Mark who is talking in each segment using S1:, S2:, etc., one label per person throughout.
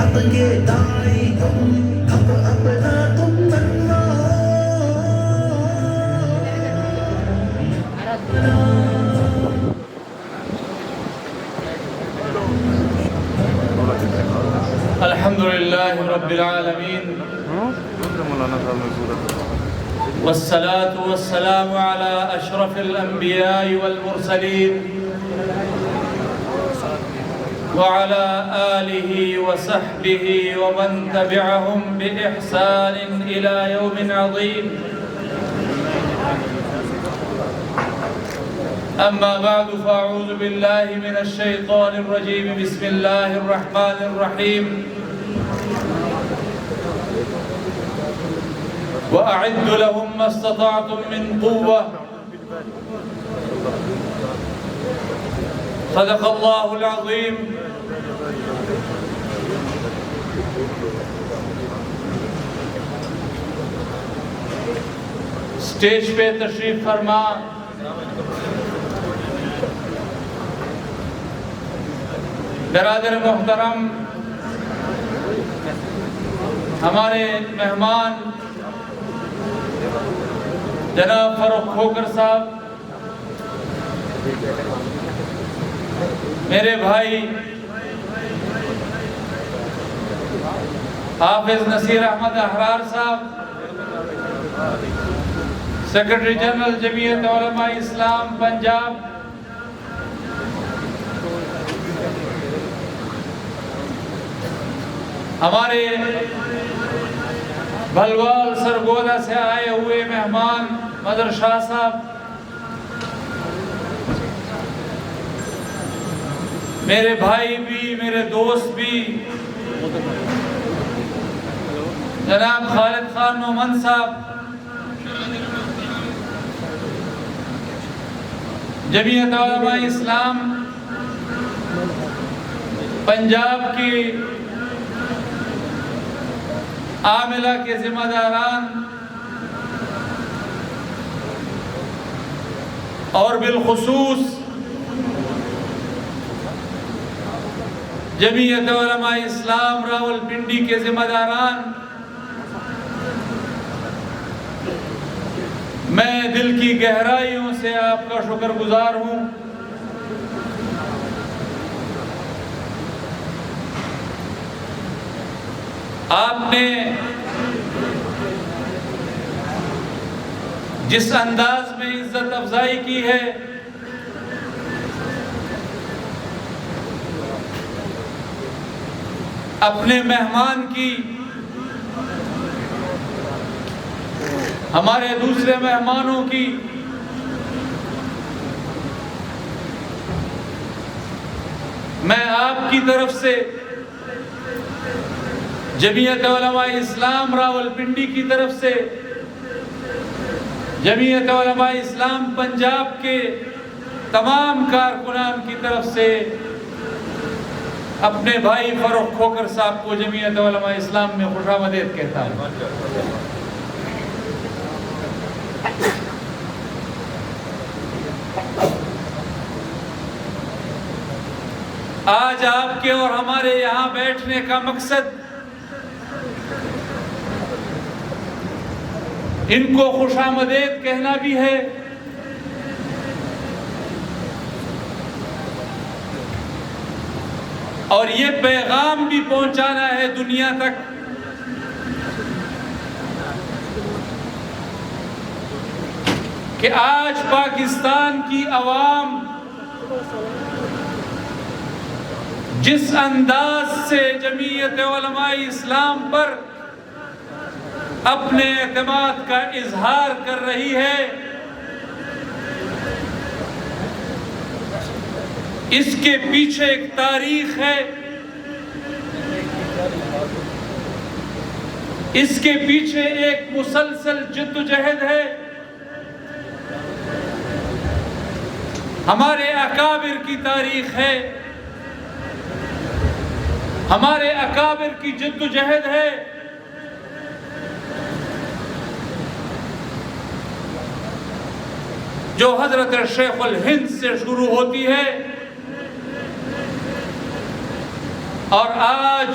S1: حق کے داعی ہم اب اپنا تم بننا
S2: الحمد لله رب العالمين والصلاة والسلام على أشرف الأنبياء والمرسلين وعلى آله وصحبه ومن تبعهم بإحسان إلى يوم عظيم. أما بعد فأعوذ بالله من الشيطان الرجيم. بسم الله الرحمن الرحيم. وأعدوا لهم ما استطعتم من قوة. صدق الله العظيم. اسٹیج پہ تشریف فرما برادر محترم، ہمارے مہمان جناب فاروق کھوکر صاحب، میرے بھائی حافظ نصیر احمد احرار صاحب، سیکرٹری جنرل جمعیت علماء اسلام پنجاب، ہمارے بھلوال سرگودا سے آئے ہوئے مہمان مدر شاہ صاحب، میرے بھائی بھی، میرے دوست بھی، جناب خالد خان مومن صاحب، جمعیت علماء اسلام پنجاب کی عاملہ کے ذمہ داران، اور بالخصوص جمعیت علماء اسلام راولپنڈی کے ذمہ داران، میں دل کی گہرائیوں سے آپ کا شکر گزار ہوں. آپ نے جس انداز میں عزت افزائی کی ہے، اپنے مہمان کی، ہمارے دوسرے مہمانوں کی، میں آپ کی طرف سے، جمعیت علماء اسلام راولپنڈی کی طرف سے، جمعیت علماء اسلام پنجاب کے تمام کارکنان کی طرف سے اپنے بھائی فاروق کھوکر صاحب کو جمعیت علماء اسلام میں خوش آمدید کہتا ہوں. آج آپ کے اور ہمارے یہاں بیٹھنے کا مقصد ان کو خوش آمدید کہنا بھی ہے، اور یہ پیغام بھی پہنچانا ہے دنیا تک کہ آج پاکستان کی عوام جس انداز سے جمعیت علماء اسلام پر اپنے اعتماد کا اظہار کر رہی ہے، اس کے پیچھے ایک تاریخ ہے، اس کے پیچھے ایک مسلسل جدوجہد ہے. ہمارے اکابر کی تاریخ ہے، ہمارے اکابر کی جدوجہد ہے. جو حضرت شیخ الہند سے شروع ہوتی ہے اور آج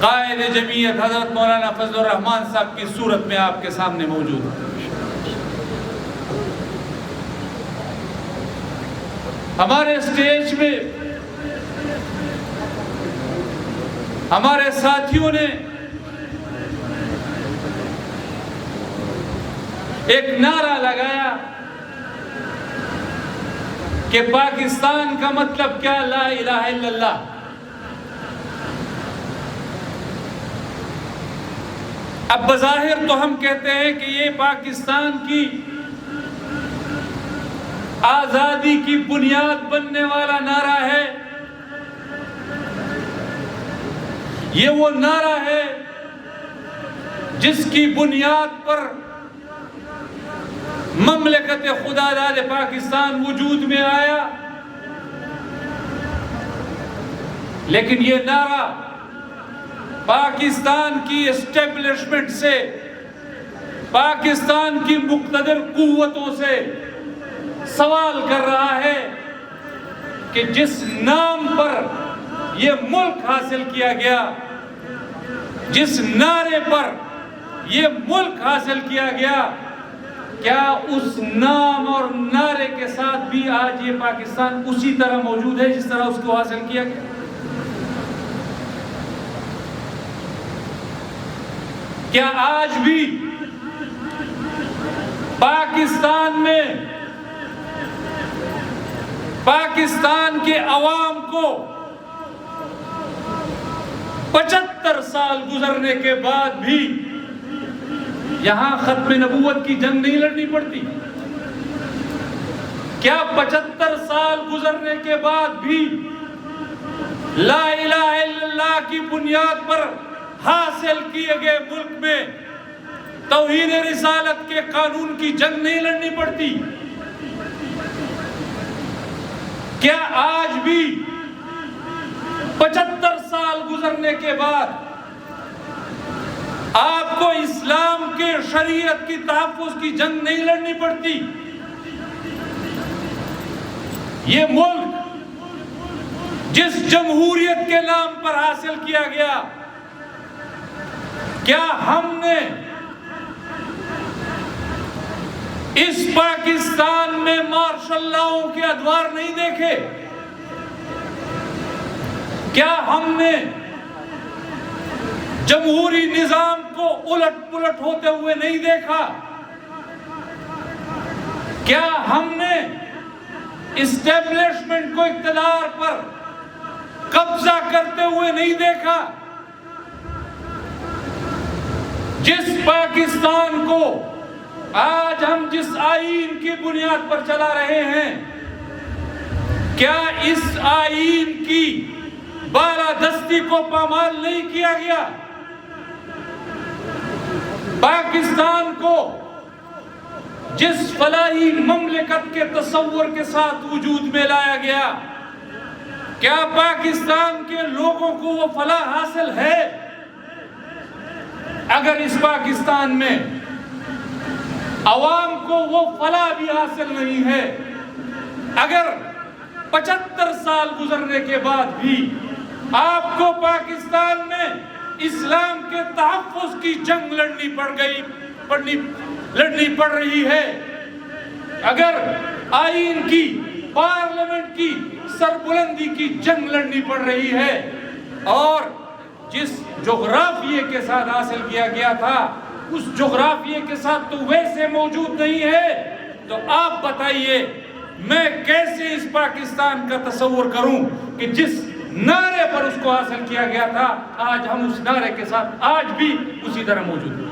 S2: قائد جمعیت حضرت مولانا فضل الرحمان صاحب کی صورت میں آپ کے سامنے موجود ہے۔ ہمارے اسٹیج میں ہمارے ساتھیوں نے ایک نعرہ لگایا کہ پاکستان کا مطلب کیا؟ لا الہ الا اللہ۔ اب بظاہر تو ہم کہتے ہیں کہ یہ پاکستان کی آزادی کی بنیاد بننے والا نعرہ ہے، یہ وہ نعرہ ہے جس کی بنیاد پر مملکت خداداد پاکستان وجود میں آیا، لیکن یہ نعرہ پاکستان کی اسٹیبلشمنٹ سے، پاکستان کی مقتدر قوتوں سے سوال کر رہا ہے کہ جس نام پر یہ ملک حاصل کیا گیا، جس نعرے پر یہ ملک حاصل کیا گیا، کیا اس نام اور نعرے کے ساتھ بھی آج یہ پاکستان اسی طرح موجود ہے جس طرح اس کو حاصل کیا گیا؟ کیا آج بھی پاکستان میں پاکستان کے عوام کو 75 سال گزرنے کے بعد بھی یہاں ختم نبوت کی جنگ نہیں لڑنی پڑتی؟ کیا 75 سال گزرنے کے بعد بھی لا الہ الا اللہ کی بنیاد پر حاصل کیے گئے ملک میں توہین رسالت کے قانون کی جنگ نہیں لڑنی پڑتی؟ کیا آج بھی 75 سال گزرنے کے بعد آپ کو اسلام کے شریعت کی تحفظ کی جنگ نہیں لڑنی پڑتی؟ یہ ملک جس جمہوریت کے نام پر حاصل کیا گیا، کیا ہم نے اس پاکستان میں مارشل لاؤں کے ادوار نہیں دیکھے؟ کیا ہم نے جمہوری نظام کو الٹ پلٹ ہوتے ہوئے نہیں دیکھا؟ کیا ہم نے اسٹیبلشمنٹ کو اقتدار پر قبضہ کرتے ہوئے نہیں دیکھا؟ جس پاکستان کو آج ہم جس آئین کی بنیاد پر چلا رہے ہیں، کیا اس آئین کی بالادستی کو پامال نہیں کیا گیا؟ پاکستان کو جس فلاحی مملکت کے تصور کے ساتھ وجود میں لایا گیا، کیا پاکستان کے لوگوں کو وہ فلاح حاصل ہے؟ اگر اس پاکستان میں عوام کو وہ فلاح بھی حاصل نہیں ہے، اگر 75 سال گزرنے کے بعد بھی آپ کو پاکستان میں اسلام کے تحفظ کی جنگ لڑنی پڑ رہی ہے، اگر آئین کی، پارلیمنٹ کی سربلندی کی جنگ لڑنی پڑ رہی ہے، اور جس جغرافیے کے ساتھ حاصل کیا گیا تھا اس جغرافیے کے ساتھ تو ویسے موجود نہیں ہے، تو آپ بتائیے میں کیسے اس پاکستان کا تصور کروں کہ جس نعرے پر اس کو حاصل کیا گیا تھا آج ہم اس نعرے کے ساتھ آج بھی اسی طرح موجود ہیں؟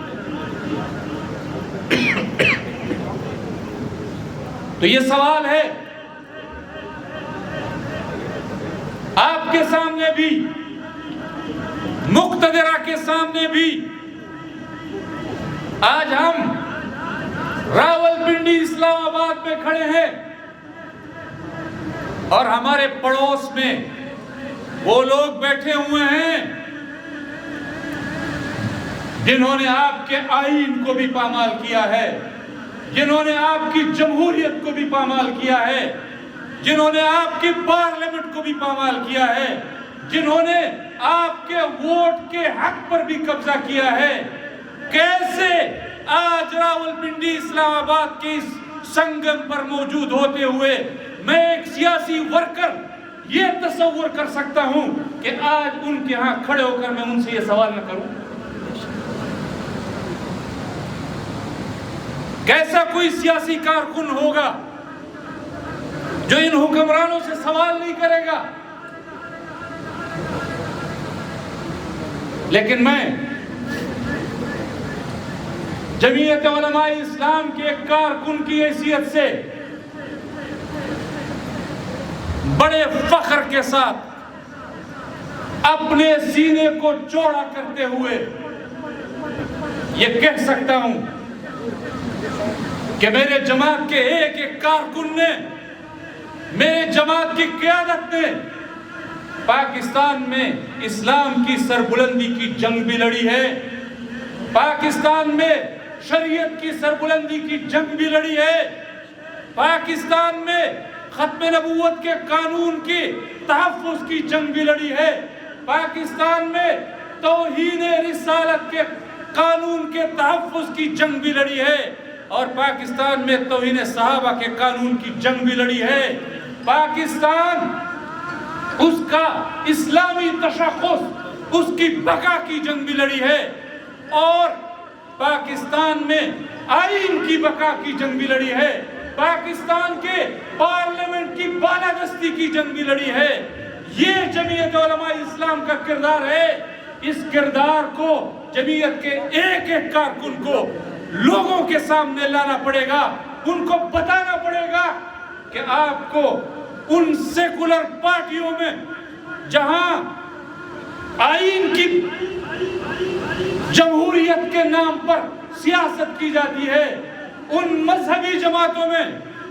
S2: تو یہ سوال ہے آپ کے سامنے بھی، مقتدرہ کے سامنے بھی۔ آج ہم راولپنڈی اسلام آباد میں کھڑے ہیں اور ہمارے پڑوس میں وہ لوگ بیٹھے ہوئے ہیں جنہوں نے آپ کے آئین کو بھی پامال کیا ہے، جنہوں نے آپ کی جمہوریت کو بھی پامال کیا ہے، جنہوں نے آپ کی پارلیمنٹ کو بھی پامال کیا ہے، جنہوں نے آپ کے ووٹ کے حق پر بھی قبضہ کیا ہے، کیسے آج راولپنڈی اسلام آباد کے اس سنگم پر موجود ہوتے ہوئے میں ایک سیاسی ورکر یہ تصور کر سکتا ہوں کہ آج ان کے ہاں کھڑے ہو کر میں ان سے یہ سوال نہ کروں؟ کیسا کوئی سیاسی کارکن ہوگا جو ان حکمرانوں سے سوال نہیں کرے گا؟ لیکن میں جمعیت علماء اسلام کے ایک کارکن کی حیثیت سے بڑے فخر کے ساتھ اپنے سینے کو چوڑا کرتے ہوئے یہ کہہ سکتا ہوں کہ میرے جماعت کے ایک ایک کارکن نے، میرے جماعت کی قیادت نے پاکستان میں اسلام کی سربلندی کی جنگ بھی لڑی ہے، پاکستان میں شریعت کی سربلندی کی جنگ بھی لڑی ہے، پاکستان میں ختم نبوت کے قانون کی تحفظ کی جنگ بھی لڑی ہے، پاکستان میں توہین رسالت کے قانون کے تحفظ کی جنگ بھی لڑی ہے، اور پاکستان میں توہین صحابہ کے قانون کی جنگ بھی لڑی ہے۔ پاکستان اس کا اسلامی تشخص، اس کی بقا کی جنگ بھی لڑی ہے، اور پاکستان میں آئین کی بقا کی جنگ بھی لڑی ہے، پاکستان کے پارلیمنٹ کی بالادستی کی جنگ بھی لڑی ہے۔ یہ جمعیت علماء اسلام کا کردار ہے۔ اس کردار کو جمعیت کے ایک ایک کارکن کو لوگوں کے سامنے لانا پڑے گا، ان کو بتانا پڑے گا کہ آپ کو ان سیکولر پارٹیوں میں جہاں آئین کی جمہوریت کے نام پر سیاست کی جاتی ہے، ان مذہبی جماعتوں میں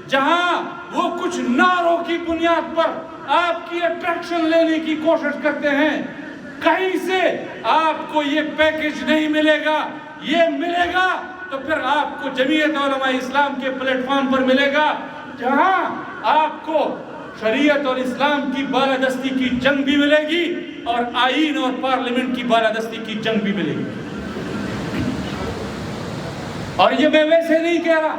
S2: جہاں وہ کچھ نعروں کی بنیاد پر آپ کی اٹریکشن لینے کی کوشش کرتے ہیں، کہیں سے آپ کو یہ پیکج نہیں ملے گا۔ یہ ملے گا تو پھر آپ کو جمعیت علماء اسلام کے پلیٹ فارم پر ملے گا، جہاں آپ کو شریعت اور اسلام کی بالادستی کی جنگ بھی ملے گی اور آئین اور پارلیمنٹ کی بالادستی کی جنگ بھی ملے گی۔ اور یہ میں ویسے نہیں کہہ رہا،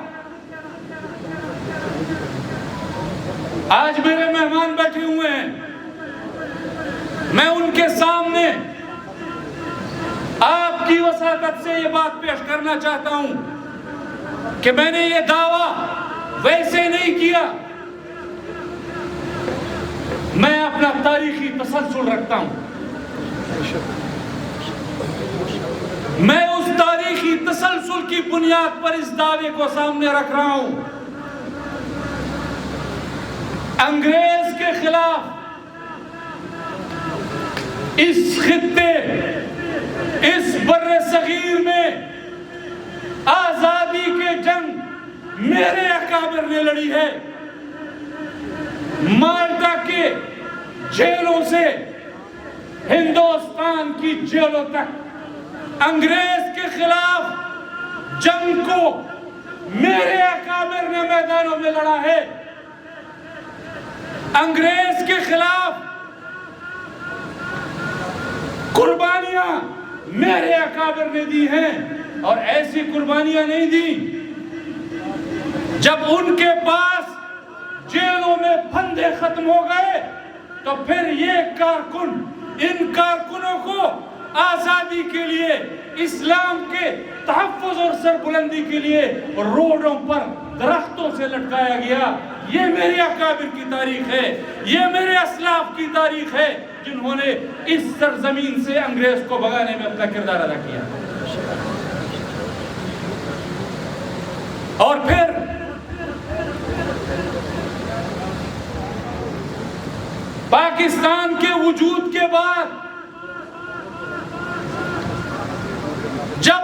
S2: آج میرے مہمان بیٹھے ہوئے ہیں، میں ان کے سامنے آپ کی وساطت سے یہ بات پیش کرنا چاہتا ہوں کہ میں نے یہ دعویٰ ویسے نہیں کیا، میں اپنا تاریخی تسلسل رکھتا ہوں، میں اس تاریخی تسلسل کی بنیاد پر اس دعوے کو سامنے رکھ رہا ہوں۔ انگریز کے خلاف اس خطے، اس بر صغیر میں آزادی کے جنگ میرے اکابر نے لڑی ہے۔ مالٹا کے جیلوں سے ہندوستان کی جیلوں تک انگریز کے خلاف جنگ کو میرے اکابر نے میدانوں میں لڑا ہے۔ انگریز کے خلاف قربانیاں میرے اکابر نے دی ہیں، اور ایسی قربانیاں نہیں دی جب ان کے پاس جیلوں میں پھندے ختم ہو گئے تو پھر یہ کارکن ان کارکنوں کو آزادی کے لیے، اسلام کے تحفظ اور سربلندی کے لیے روڈوں پر درختوں سے لٹکایا گیا۔ یہ میرے اکابر کی تاریخ ہے، یہ میرے اسلاف کی تاریخ ہے جنہوں نے اس سرزمین سے انگریز کو بھگانے میں اپنا کردار ادا کیا۔ اور پھر پاکستان کے وجود کے بعد جب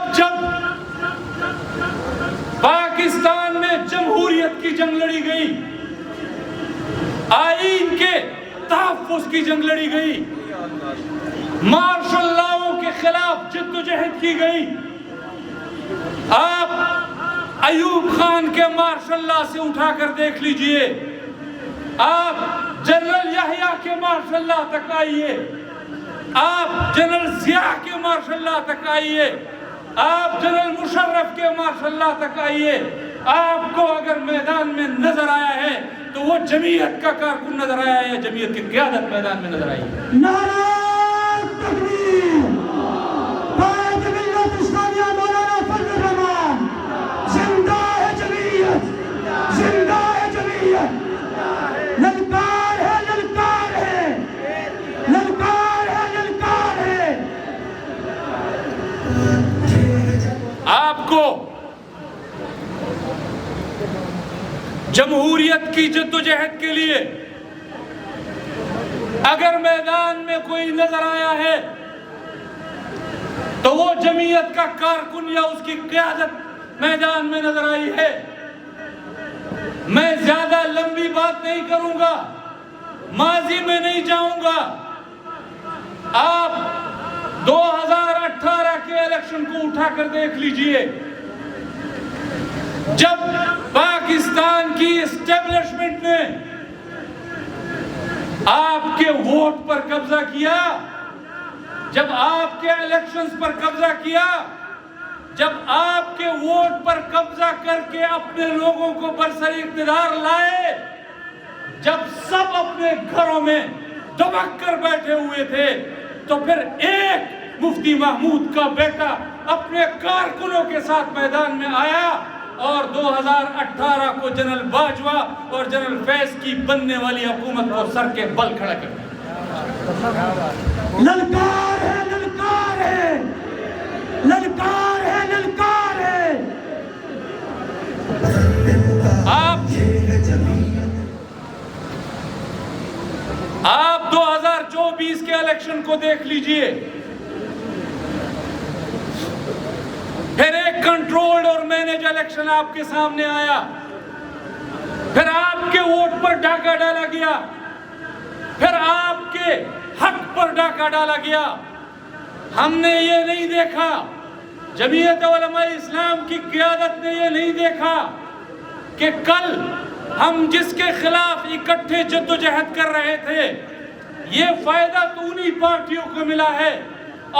S2: پاکستان میں جمہوریت کی جنگ لڑی گئی، آئین کے تحفظ کی جنگ لڑی گئی، مارشل لاؤں کے خلاف جدوجہد کی گئی، آپ ایوب خان کے مارشل لا سے اٹھا کر دیکھ لیجئے، آپ جنرل یحییٰ کے مارشل لا تک آئیے، آپ جنرل ضیاء کے ماشاء اللہ تک آئیے، آپ جنرل مشرف کے ماشاء اللہ تک آئیے، آپ کو اگر میدان میں نظر آیا ہے تو وہ جمعیت کا کارکن نظر آیا ہے، جمعیت کی قیادت میدان میں نظر آئی ہے۔
S3: نعرہ تکبیر! قائد جمعیت اسلامیہ مولانا فضل الرحمان! زندہ ہے جمعیت! زندہ ہے جمعیت! للکار ہے، للکار ہے! للکار ہے، للکار ہے!
S2: آپ کو جمہوریت کی جدوجہد کے لیے اگر میدان میں کوئی نظر آیا ہے تو وہ جمعیت کا کارکن یا اس کی قیادت میدان میں نظر آئی ہے۔ میں زیادہ لمبی بات نہیں کروں گا، ماضی میں نہیں جاؤں گا۔ آپ 2018 کے الیکشن کو اٹھا کر دیکھ لیجئے، جب پاکستان کی اسٹیبلشمنٹ نے آپ کے ووٹ پر قبضہ کیا، جب آپ کے الیکشنز پر قبضہ کیا، جب آپ کے ووٹ پر قبضہ کر کے اپنے لوگوں کو برسر اقتدار لائے، جب سب اپنے گھروں میں دبک کر بیٹھے ہوئے تھے، تو پھر ایک مفتی محمود کا بیٹا اپنے کارکنوں کے ساتھ میدان میں آیا اور 2018 کو جنرل باجوہ اور جنرل فیض کی بننے والی حکومت کو سر کے بل کھڑا کر دیا۔
S3: للکار ہے، للکار ہے! للکار ہے، للکار ہے!
S2: آپ 2024 کے الیکشن کو دیکھ لیجئے، پھر ایک کنٹرولڈ اور مینج الیکشن آپ کے سامنے آیا، پھر آپ کے ووٹ پر ڈاکہ ڈالا گیا، پھر آپ کے حق پر ڈاکہ ڈالا گیا۔ ہم نے یہ نہیں دیکھا، جمعیت علماء اسلام کی قیادت نے یہ نہیں دیکھا کہ کل ہم جس کے خلاف اکٹھے جدوجہد کر رہے تھے، یہ فائدہ تو انہی پارٹیوں کو ملا ہے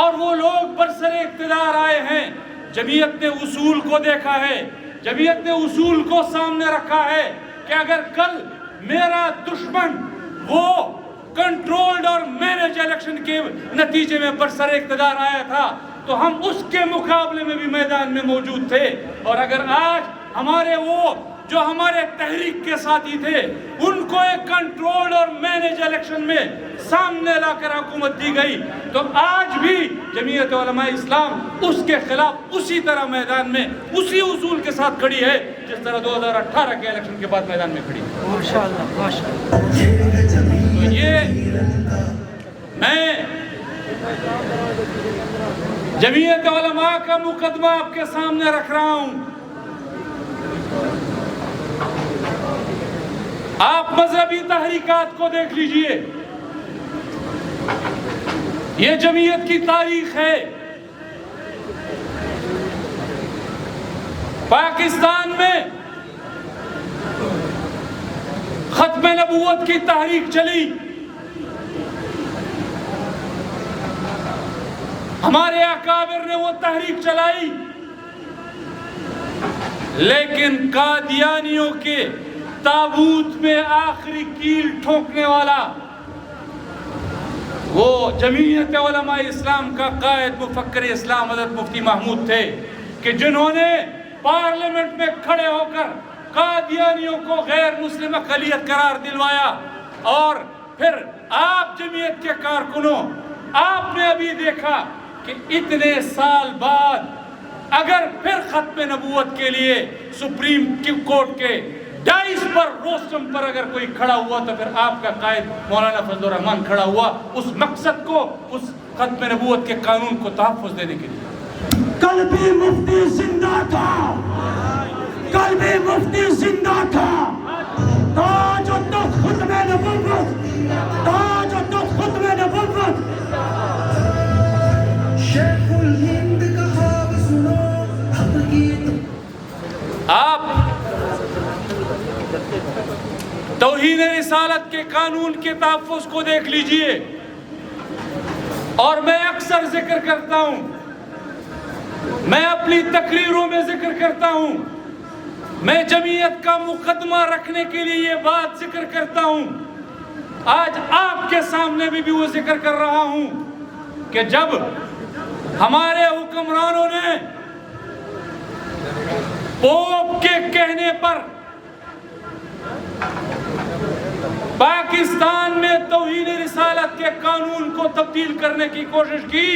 S2: اور وہ لوگ برسر اقتدار آئے ہیں۔ جمعیت نے اصول کو دیکھا ہے، جمعیت نے اصول کو سامنے رکھا ہے کہ اگر کل میرا دشمن وہ کنٹرولڈ اور مینج الیکشن کے نتیجے میں برسر اقتدار آیا تھا تو ہم اس کے مقابلے میں بھی میدان میں موجود تھے، اور اگر آج ہمارے وہ جو ہمارے تحریک کے ساتھی تھے ان کو ایک کنٹرول اور مینج الیکشن میں سامنے لا کر حکومت دی گئی، تو آج بھی جمعیت علماء اسلام اس کے خلاف اسی طرح میدان میں اسی اصول کے ساتھ کھڑی ہے جس طرح 2018 کے الیکشن کے بعد میدان میں کھڑی ہے۔
S3: ماشاءاللہ، ماشاءاللہ۔
S2: تو یہ میں جمعیت علماء کا مقدمہ آپ کے سامنے رکھ رہا ہوں۔ آپ مذہبی تحریکات کو دیکھ لیجئے، یہ جمعیت کی تاریخ ہے۔ پاکستان میں ختم نبوت کی تحریک چلی، ہمارے اکابر نے وہ تحریک چلائی، لیکن قادیانیوں کے تابوت میں آخری کیل ٹھونکنے والا وہ جمعیت علماء اسلام کا قائد مفکر اسلام حضرت مفتی محمود تھے کہ جنہوں نے پارلیمنٹ میں کھڑے ہو کر قادیانیوں کو غیر مسلم اقلیت قرار دلوایا۔ اور پھر آپ جمعیت کے کارکنوں، آپ نے ابھی دیکھا کہ اتنے سال بعد اگر پھر ختم نبوت کے لیے سپریم کورٹ کے ڈائس پر روسٹم پر اگر کوئی کھڑا ہوا تو پھر آپ کا قائد مولانا فضل الرحمان کھڑا ہوا اس مقصد کو، اس ختم نبوت کے قانون کو تحفظ دینے کے لیے۔
S3: کل بھی مفتی زندہ تھا، کل بھی مفتی زندہ تھا۔ تاج و تخت ختم نبوت، تاج و تخت ختم نبوت۔
S1: شیخ الہند کا خواب سنو، حق کی
S2: آپ توہین رسالت کے قانون کے تحفظ کو دیکھ لیجئے، اور میں اکثر ذکر کرتا ہوں، میں اپنی تقریروں میں ذکر کرتا ہوں، میں جمعیت کا مقدمہ رکھنے کے لیے یہ بات ذکر کرتا ہوں، آج آپ کے سامنے بھی وہ ذکر کر رہا ہوں کہ جب ہمارے حکمرانوں نے پوپ کے کہنے پر پاکستان میں توہین رسالت کے قانون کو تبدیل کرنے کی کوشش کی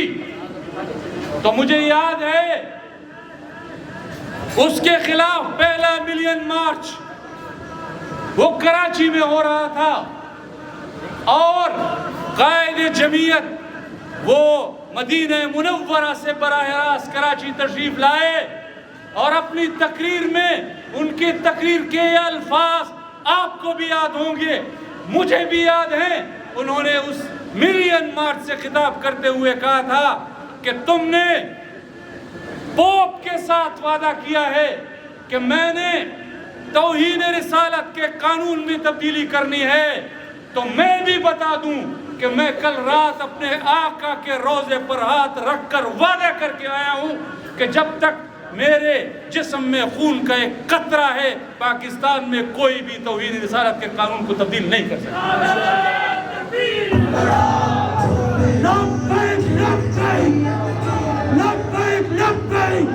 S2: تو مجھے یاد ہے اس کے خلاف پہلا ملین مارچ وہ کراچی میں ہو رہا تھا اور قائد جمعیت وہ مدینہ منورہ سے براہ راست کراچی تشریف لائے اور اپنی تقریر میں ان کی تقریر کے الفاظ آپ کو بھی یاد ہوں گے، مجھے بھی یاد ہیں، انہوں نے اس ملین مارچ سے خطاب کرتے ہوئے کہا تھا کہ تم نے پوپ کے ساتھ وعدہ کیا ہے کہ میں نے توہین رسالت کے قانون میں تبدیلی کرنی ہے، تو میں بھی بتا دوں کہ میں کل رات اپنے آقا کے روضے پر ہاتھ رکھ کر وعدہ کر کے آیا ہوں کہ جب تک میرے جسم میں خون کا ایک قطرہ ہے پاکستان میں کوئی بھی توہین رسالت کے قانون کو تبدیل نہیں کر سکتا۔
S3: لبیک لبیک لبیک لبیک۔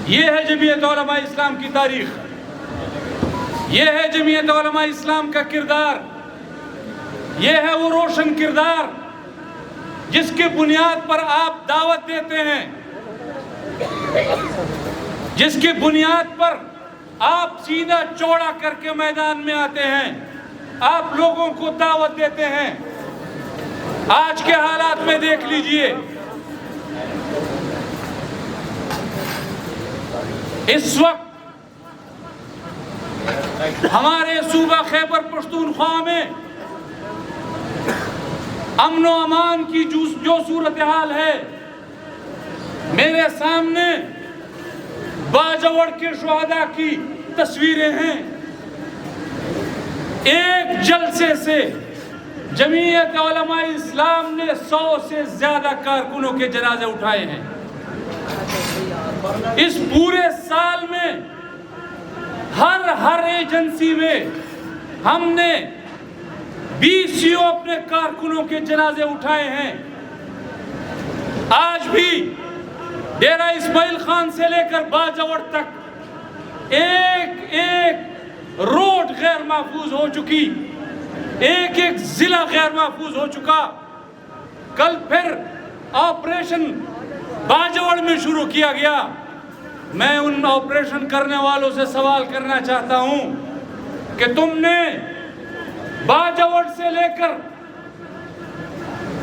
S2: یہ ہے جمعیت علماء اسلام کی تاریخ، یہ ہے جمعیت علماء اسلام کا کردار، یہ ہے وہ روشن کردار جس کی بنیاد پر آپ دعوت دیتے ہیں، جس کی بنیاد پر آپ سینہ چوڑا کر کے میدان میں آتے ہیں، آپ لوگوں کو دعوت دیتے ہیں۔ آج کے حالات میں دیکھ لیجئے، اس وقت ہمارے صوبہ خیبر پختونخوا میں امن و امان کی جو صورتحال ہے، میرے سامنے باجوڑ کے شہداء کی تصویریں ہیں۔ ایک جلسے سے جمعیت علماء اسلام نے 100 سے زیادہ کارکنوں کے جنازے اٹھائے ہیں۔ اس پورے سال میں ہر ایجنسی میں ہم نے 20 اپنے کارکنوں کے جنازے اٹھائے ہیں۔ آج بھی ڈیرہ اسماعیل خان سے لے کر باجوڑ تک ایک روڈ غیر محفوظ ہو چکی، ایک ضلع غیر محفوظ ہو چکا۔ کل پھر آپریشن باجوڑ میں شروع کیا گیا۔ میں ان آپریشن کرنے والوں سے سوال کرنا چاہتا ہوں کہ تم نے باجوڑ سے لے کر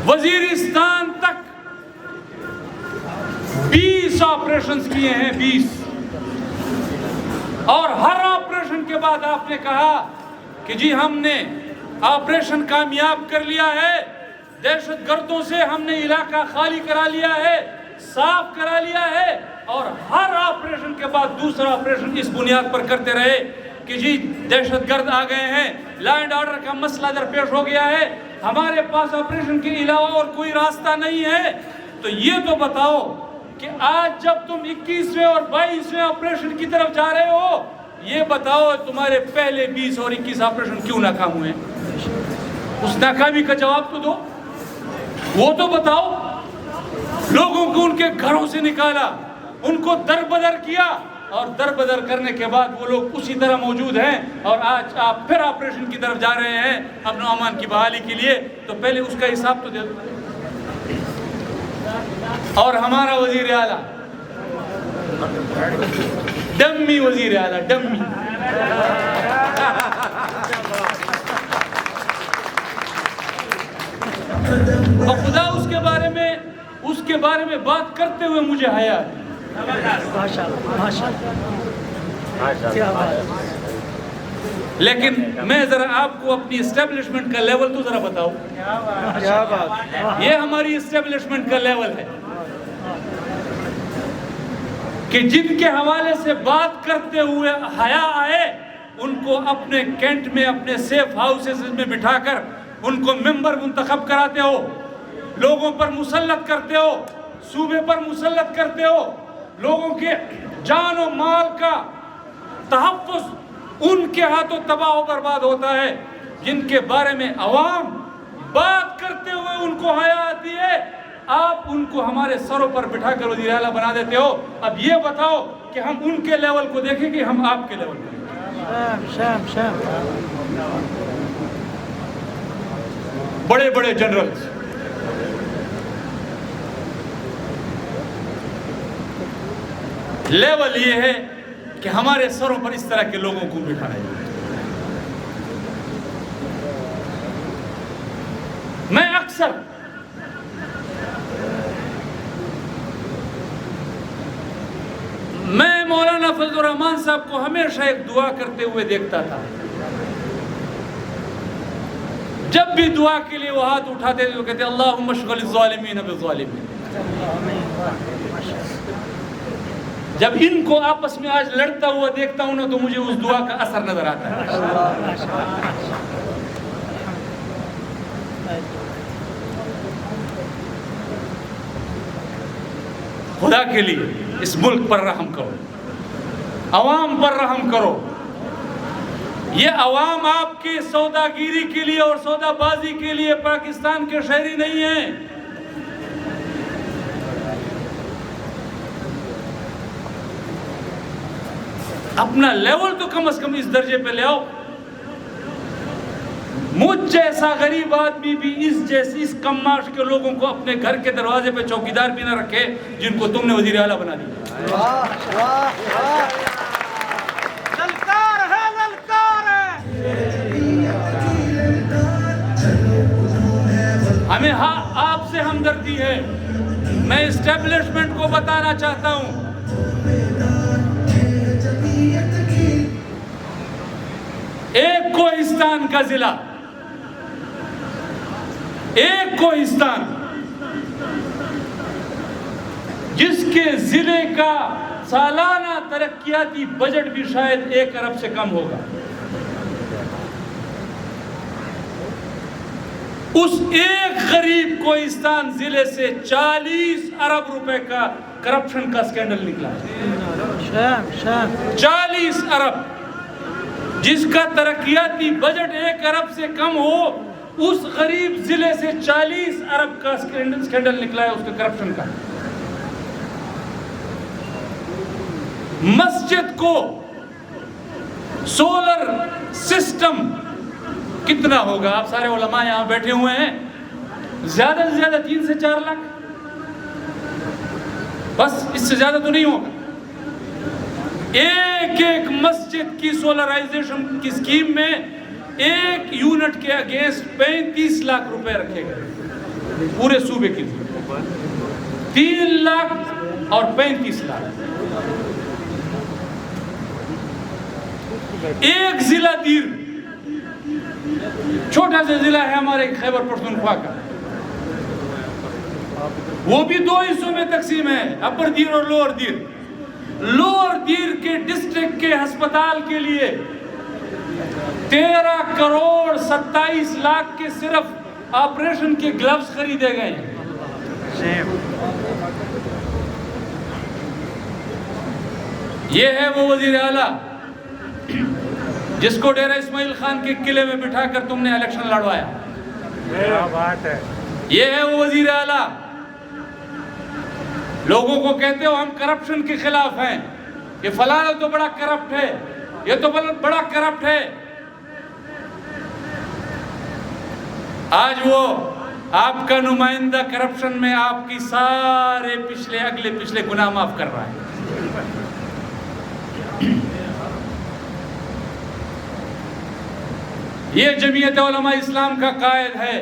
S2: وزیرستان تک 20 آپریشنز کیے ہیں، 20، اور ہر آپریشن کے بعد آپ نے کہا کہ جی ہم نے آپریشن کامیاب کر لیا ہے، دہشت گردوں سے ہم نے علاقہ خالی کرا لیا ہے، صاف کرا لیا ہے، اور ہر آپریشن کے بعد دوسرا آپریشن اس بنیاد پر کرتے رہے کہ جی دہشت گرد آ گئے ہیں، لا اینڈ آرڈر کا مسئلہ درپیش ہو گیا ہے، ہمارے پاس آپریشن کے علاوہ اور کوئی راستہ نہیں ہے۔ تو یہ تو بتاؤ کہ آج جب تم 21ویں اور 22ویں آپریشن کی طرف جا رہے ہو، یہ بتاؤ تمہارے پہلے 20 اور 21 آپریشن کیوں ناکام ہوئے ہیں؟ اس ناکامی کا جواب تو دو، وہ تو بتاؤ۔ لوگوں کو ان کے گھروں سے نکالا، ان کو دربدر کیا، اور دربدر کرنے کے بعد وہ لوگ اسی طرح موجود ہیں، اور آج آپ پھر آپریشن کی طرف جا رہے ہیں امن و امان کی بحالی کے لیے۔ تو پہلے اس کا حساب تو دے دو۔ اور ہمارا وزیر اعلیٰ ڈمی وزیر اعلیٰ، ڈمی، اور خدا اس کے بارے میں بات کرتے ہوئے مجھے حیا ہے۔ لیکن میں ذرا آپ کو اپنی اسٹیبلشمنٹ کا لیول تو ذرا بتاؤ۔ یہ ہماری اسٹیبلشمنٹ کا لیول ہے کہ جن کے حوالے سے بات کرتے ہوئے حیا آئے ان کو اپنے کینٹ میں اپنے سیف ہاؤسز میں بٹھا کر ان کو ممبر منتخب کراتے ہو، لوگوں پر مسلط کرتے ہو، صوبے پر مسلط کرتے ہو، لوگوں کے جان و مال کا تحفظ ان کے ہاتھوں تباہ و برباد ہوتا ہے، جن کے بارے میں عوام بات کرتے ہوئے ان کو حیا آتی ہے، آپ ان کو ہمارے سروں پر بٹھا کر وزیر اعلیٰ بنا دیتے ہو۔ اب یہ بتاؤ کہ ہم ان کے لیول کو دیکھیں کہ ہم آپ کے لیول کو دیکھیں؟ بڑے بڑے جنرلز لیول یہ ہے کہ ہمارے سروں پر اس طرح کے لوگوں کو بٹھایا جائے۔ میں اکثر مولانا فضل الرحمان صاحب کو ہمیشہ ایک دعا کرتے ہوئے دیکھتا تھا۔ جب بھی دعا کے لیے وہ ہاتھ اٹھاتے تھے وہ کہتے اللہم اشغل الظالمین بالظالمین۔ جب ان کو آپس میں آج لڑتا ہوا دیکھتا ہوں نا تو مجھے اس دعا کا اثر نظر آتا ہے۔ خدا کے لیے اس ملک پر رحم کرو، عوام پر رحم کرو۔ یہ عوام آپ کی سوداگیری کے لیے اور سودا بازی کے لیے پاکستان کے شہری نہیں ہیں۔ اپنا لیول تو کم از کم اس درجے پہ لے آؤ۔ مجھ جیسا غریب آدمی بھی اس کم معاش کے لوگوں کو اپنے گھر کے دروازے پہ چوکیدار بھی نہ رکھے جن کو تم نے وزیر اعلیٰ بنا دیا۔
S3: للکار ہے، للکار ہے۔
S2: ہمیں آپ سے ہمدردی ہے۔ میں اسٹیبلشمنٹ کو بتانا چاہتا ہوں، ایک کوہستان کا ضلع، ایک کوہستان جس کے ضلع کا سالانہ ترقیاتی بجٹ بھی شاید 1 ارب سے کم ہوگا، اس ایک غریب کوہستان ضلع سے 40 ارب روپے کا کرپشن کا سکینڈل نکلا ہے۔ 40 ارب، جس کا ترقیاتی بجٹ 1 ارب سے کم ہو، اس غریب ضلع سے 40 ارب کا سکینڈل نکلا ہے اس کے کرپشن کا۔ مسجد کو سولر سسٹم کتنا ہوگا؟ آپ سارے علماء یہاں بیٹھے ہوئے ہیں، زیادہ سے زیادہ 3 سے 4 لاکھ، بس اس سے زیادہ تو نہیں ہوگا۔ ایک مسجد کی سولرائزیشن کی سکیم میں 1 یونٹ کے اگینسٹ 35 لاکھ روپے رکھے گئے پورے صوبے کے لیے، 3 لاکھ اور 35 لاکھ۔ ایک ضلع دیر، چھوٹا سا ضلع ہے ہمارے خیبر پختونخوا کا، وہ بھی 2 حصوں میں تقسیم ہے، اپر دیر اور لوور دیر۔ لوور دیر کے ڈسٹرکٹ کے ہسپتال کے لیے 13 کروڑ 27 لاکھ کے صرف آپریشن کے گلوز خریدے گئے ہیں۔ یہ ہے وہ وزیر اعلیٰ جس کو ڈیرہ اسماعیل خان کے قلعے میں بٹھا کر تم نے الیکشن لڑوایا۔ یہ ہے وہ وزیر اعلیٰ، لوگوں کو کہتے ہو ہم کرپشن کے خلاف ہیں، یہ فلاں تو بڑا کرپٹ ہے، یہ تو بڑا کرپٹ ہے۔ آج وہ آپ کا نمائندہ کرپشن میں آپ کی سارے پچھلے گناہ معاف کر رہا ہے۔ یہ جمعیت علماء اسلام کا قائد ہے،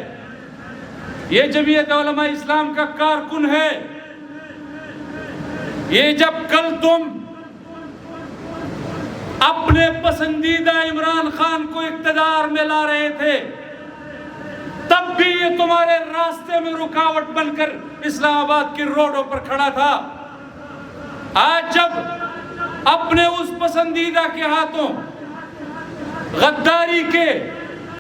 S2: یہ جمعیت علماء اسلام کا کارکن ہے۔ یہ جب کل تم اپنے پسندیدہ عمران خان کو اقتدار میں لا رہے تھے، تب بھی یہ تمہارے راستے میں رکاوٹ بن کر اسلام آباد کی روڈوں پر کھڑا تھا۔ آج جب اپنے اس پسندیدہ کے ہاتھوں غداری کے